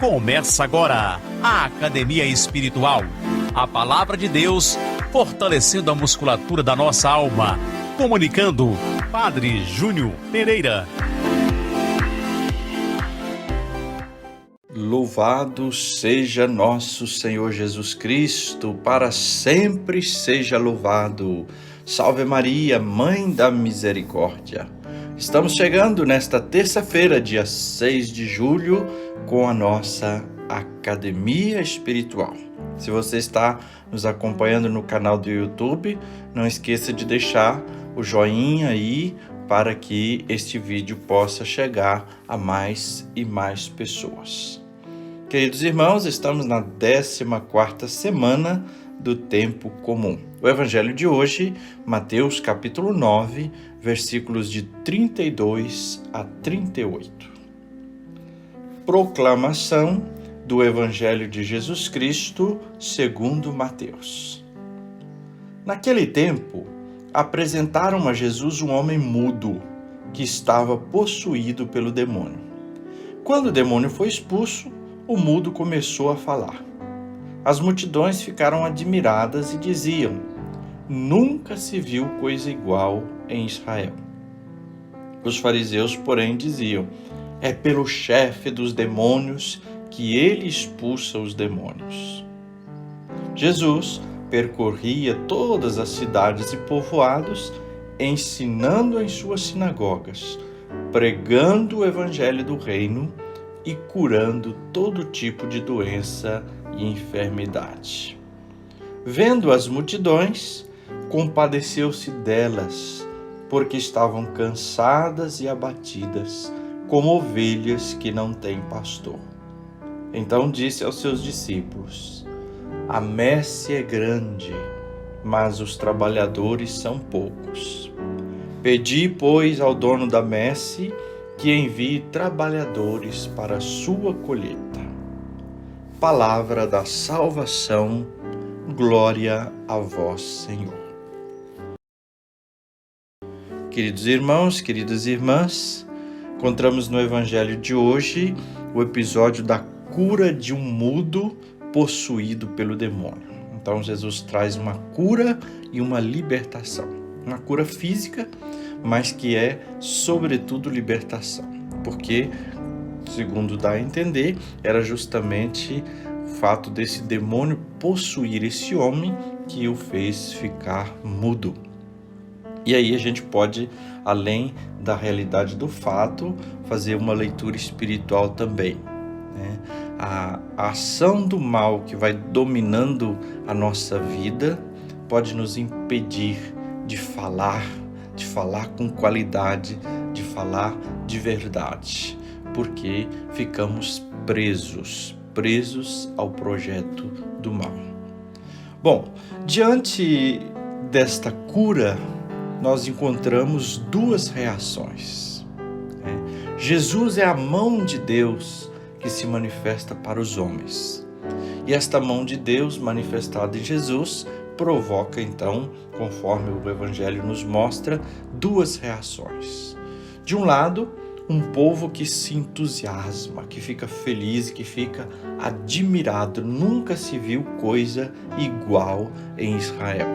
Começa agora a Academia Espiritual. A Palavra de Deus fortalecendo a musculatura da nossa alma. Comunicando, Padre Júnior Pereira. Louvado seja nosso Senhor Jesus Cristo, para sempre seja louvado. Salve Maria, Mãe da Misericórdia. Estamos chegando nesta terça-feira, dia 6 de julho, com a nossa Academia Espiritual. Se você está nos acompanhando no canal do YouTube, não esqueça de deixar o joinha aí para que este vídeo possa chegar a mais e mais pessoas. Queridos irmãos, estamos na 14ª semana do tempo comum. O evangelho de hoje, Mateus capítulo 9, versículos de 32 a 38. Proclamação do evangelho de Jesus Cristo segundo Mateus. Naquele tempo, apresentaram a Jesus um homem mudo, que estava possuído pelo demônio. Quando o demônio foi expulso, o mudo começou a falar. As multidões ficaram admiradas e diziam: nunca se viu coisa igual em Israel. Os fariseus, porém, diziam: é pelo chefe dos demônios que ele expulsa os demônios. Jesus percorria todas as cidades e povoados, ensinando em suas sinagogas, pregando o evangelho do reino e curando todo tipo de doença e enfermidade. Vendo as multidões, compadeceu-se delas, porque estavam cansadas e abatidas, como ovelhas que não têm pastor. Então disse aos seus discípulos: a messe é grande, mas os trabalhadores são poucos. Pedi, pois, ao dono da messe que envie trabalhadores para a sua colheita. Palavra da salvação, glória a vós, Senhor. Queridos irmãos, queridas irmãs, encontramos no evangelho de hoje o episódio da cura de um mudo possuído pelo demônio. Então Jesus traz uma cura e uma libertação. Uma cura física, mas que é, sobretudo, libertação. Porque, segundo dá a entender, era justamente o fato desse demônio possuir esse homem que o fez ficar mudo. E aí a gente pode, além da realidade do fato, fazer uma leitura espiritual também, né? A ação do mal que vai dominando a nossa vida pode nos impedir de falar com qualidade, de falar de verdade, porque ficamos presos ao projeto do mal. Bom, diante desta cura, nós encontramos duas reações. Jesus é a mão de Deus que se manifesta para os homens. E esta mão de Deus manifestada em Jesus provoca, então, conforme o Evangelho nos mostra, duas reações. De um lado, um povo que se entusiasma, que fica feliz, que fica admirado. Nunca se viu coisa igual em Israel.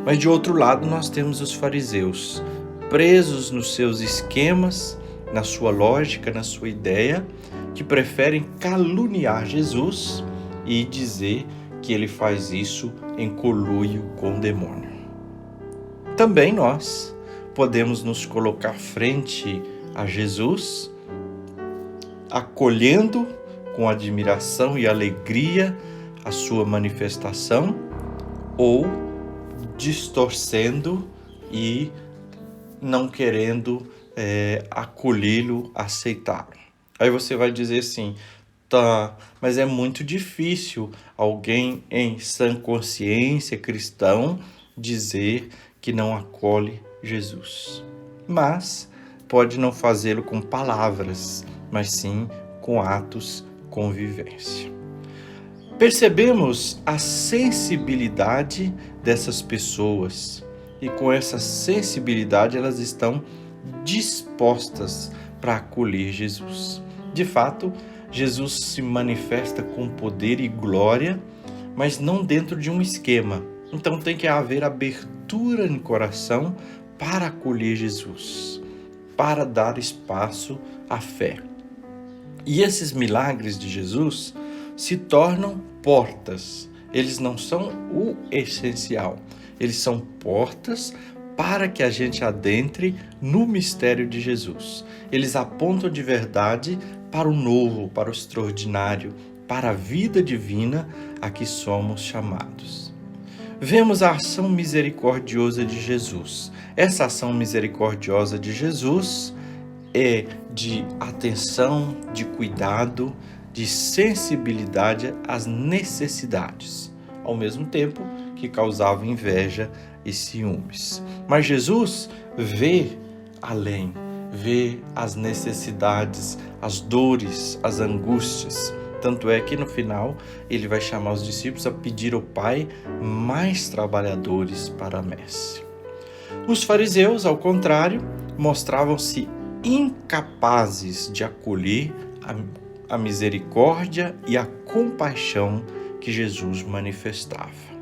Mas de outro lado, nós temos os fariseus, presos nos seus esquemas, na sua lógica, na sua ideia, que preferem caluniar Jesus e dizer que ele faz isso em conluio com o demônio. Também nós podemos nos colocar frente a Jesus, acolhendo com admiração e alegria a sua manifestação, ou distorcendo e não querendo acolhê-lo, aceitá-lo. Aí você vai dizer assim: tá, mas é muito difícil alguém em sã consciência cristão dizer que não acolhe Jesus. Mas pode não fazê-lo com palavras, mas sim com atos, com vivência. Percebemos a sensibilidade dessas pessoas e com essa sensibilidade elas estão dispostas para acolher Jesus. De fato, Jesus se manifesta com poder e glória, mas não dentro de um esquema. Então tem que haver abertura no coração para acolher Jesus, para dar espaço à fé. E esses milagres de Jesus se tornam portas. Eles não são o essencial, eles são portas para que a gente adentre no mistério de Jesus. Eles apontam de verdade para o novo, para o extraordinário, para a vida divina a que somos chamados. Vemos a ação misericordiosa de Jesus. Essa ação misericordiosa de Jesus é de atenção, de cuidado, de sensibilidade às necessidades, ao mesmo tempo que causava inveja e ciúmes. Mas Jesus vê além, vê as necessidades, as dores, as angústias. Tanto é que no final ele vai chamar os discípulos a pedir ao Pai mais trabalhadores para a messe. Os fariseus, ao contrário, mostravam-se incapazes de acolher a misericórdia e a compaixão que Jesus manifestava.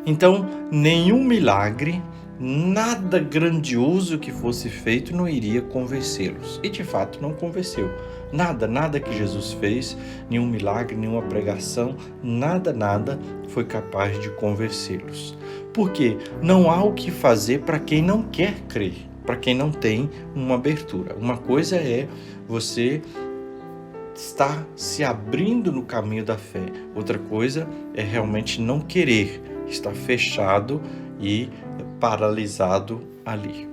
Então, nenhum milagre, nada grandioso que fosse feito não iria convencê-los. E de fato não convenceu. Nada que Jesus fez, nenhum milagre, nenhuma pregação, nada foi capaz de convencê-los. Porque não há o que fazer para quem não quer crer, para quem não tem uma abertura. Uma coisa é você estar se abrindo no caminho da fé. Outra coisa é realmente não querer, estar fechado e paralisado ali.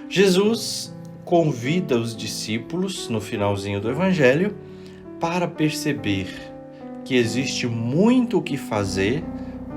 Jesus convida os discípulos, no finalzinho do Evangelho, para perceber que existe muito o que fazer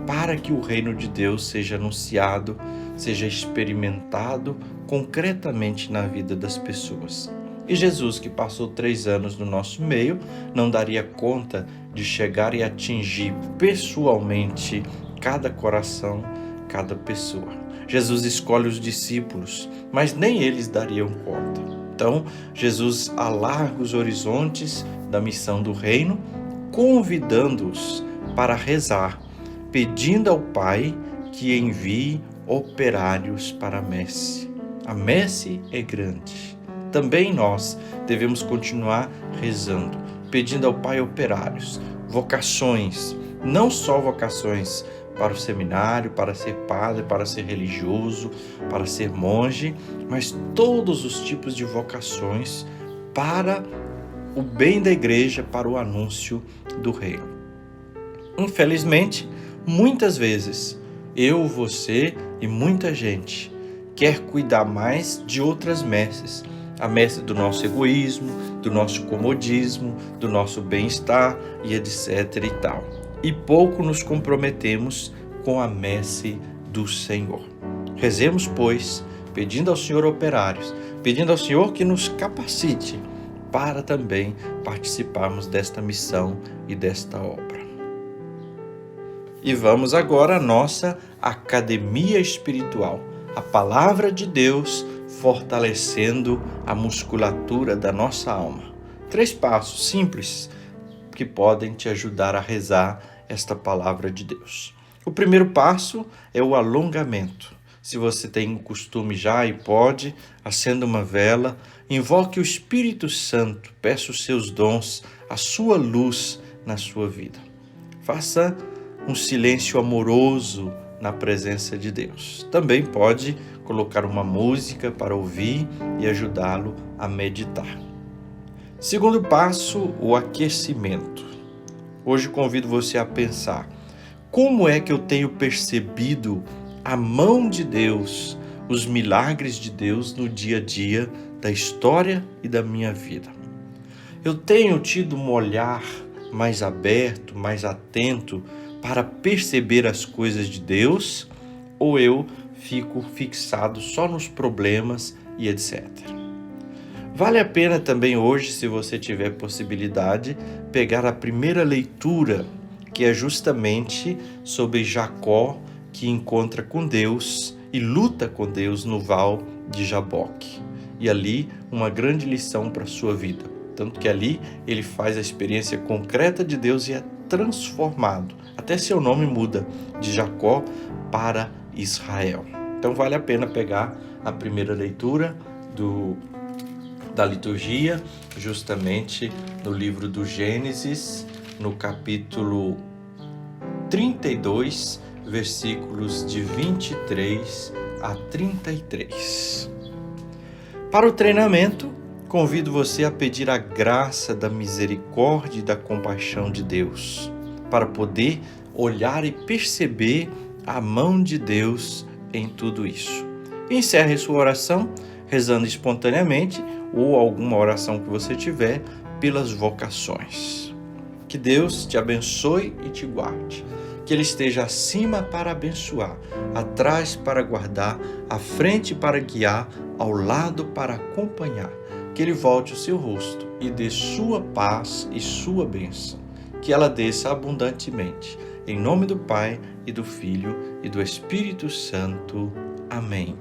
para que o reino de Deus seja anunciado, seja experimentado concretamente na vida das pessoas. E Jesus, que passou 3 anos no nosso meio, não daria conta de chegar e atingir pessoalmente cada coração, cada pessoa. Jesus escolhe os discípulos, mas nem eles dariam conta. Então, Jesus alarga os horizontes da missão do reino, convidando-os para rezar, pedindo ao Pai que envie operários para a messe. A messe é grande. Também nós devemos continuar rezando, pedindo ao Pai operários, vocações, não só vocações para o seminário, para ser padre, para ser religioso, para ser monge, mas todos os tipos de vocações para o bem da igreja, para o anúncio do reino. Infelizmente, muitas vezes, eu, você e muita gente quer cuidar mais de outras messes, a messe do nosso egoísmo, do nosso comodismo, do nosso bem-estar e etc. e tal. E pouco nos comprometemos com a messe do Senhor. Rezemos, pois, pedindo ao Senhor operários, pedindo ao Senhor que nos capacite para também participarmos desta missão e desta obra. E vamos agora à nossa academia espiritual, a palavra de Deus fortalecendo a musculatura da nossa alma. 3 passos simples que podem te ajudar a rezar esta palavra de Deus. O primeiro passo é o alongamento. Se você tem o costume já e pode, acenda uma vela, invoque o Espírito Santo, peça os seus dons, a sua luz na sua vida. Faça um silêncio amoroso na presença de Deus. Também pode colocar uma música para ouvir e ajudá-lo a meditar. Segundo passo, o aquecimento. Hoje convido você a pensar: como é que eu tenho percebido a mão de Deus, os milagres de Deus no dia a dia da história e da minha vida? Eu tenho tido um olhar mais aberto, mais atento para perceber as coisas de Deus, ou eu fico fixado só nos problemas e etc. Vale a pena também hoje, se você tiver possibilidade, pegar a primeira leitura, que é justamente sobre Jacó, que encontra com Deus e luta com Deus no Val de Jaboque. E ali uma grande lição para a sua vida. Tanto que ali ele faz a experiência concreta de Deus e é transformado. Até seu nome muda de Jacó para Israel. Então vale a pena pegar a primeira leitura da liturgia, justamente no livro do Gênesis, no capítulo 32, versículos de 23 a 33. Para o treinamento, convido você a pedir a graça da misericórdia e da compaixão de Deus, para poder olhar e perceber a mão de Deus em tudo isso. Encerre sua oração rezando espontaneamente ou alguma oração que você tiver pelas vocações. Que Deus te abençoe e te guarde. Que Ele esteja acima para abençoar, atrás para guardar, à frente para guiar, ao lado para acompanhar. Que Ele volte o seu rosto e dê sua paz e sua bênção. Que ela desça abundantemente. Em nome do Pai, e do Filho, e do Espírito Santo. Amém.